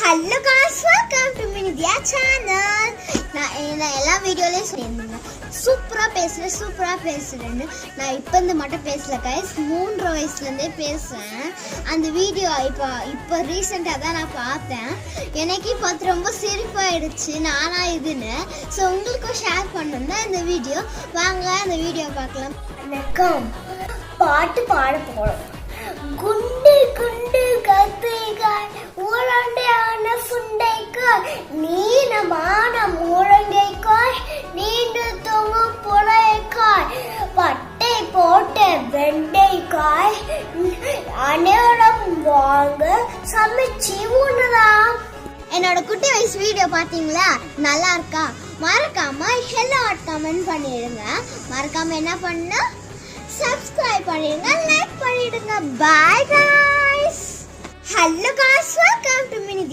Hello guys, welcome to Minidya channel. நான் எல்லா வீடியோலயும் சொல்லியிருந்தேன் சூப்பரா பேசுறேன்னு. நான் இப்போ இந்த மட்டும் பேசல guys, 3 வயசுலேருந்தே பேசுறேன். அந்த வீடியோ இப்போ ரீசெண்டாக தான் நான் பார்த்தேன். எனக்கு பார்த்து ரொம்ப சிரிப்பாயிடுச்சு நானா இதுன்னு. ஸோ உங்களுக்கும் ஷேர் பண்ணணும் இந்த வீடியோ. வாங்க அந்த வீடியோ பார்க்கலாம். வணக்கம். பாட்டு பாட போறோம். குண்டு குண்டு கத்திரிக்காய் உருண்டையான சுண்டைக்காய் நீளமான முருங்கைக்காய் நீண்டு தொங்கும் புடைக்காய் பட்டை போட்ட வெண்டைக்காய் அனைவரும் வாங்க சமைச்சு உண்ணலாம். என்னோட குட்டி வயசு வீடியோ பார்த்தீங்களா? நல்லா இருக்கா? மறக்காம ஹெல்லோ கமெண்ட் பண்ணிடுங்க. மறக்காம என்ன பண்ண சப்ஸ்கிரைப் பண்ணிடுங்க, லைக் பண்ணிடுங்க. பாய் guys. Hello guys, welcome to Minidya.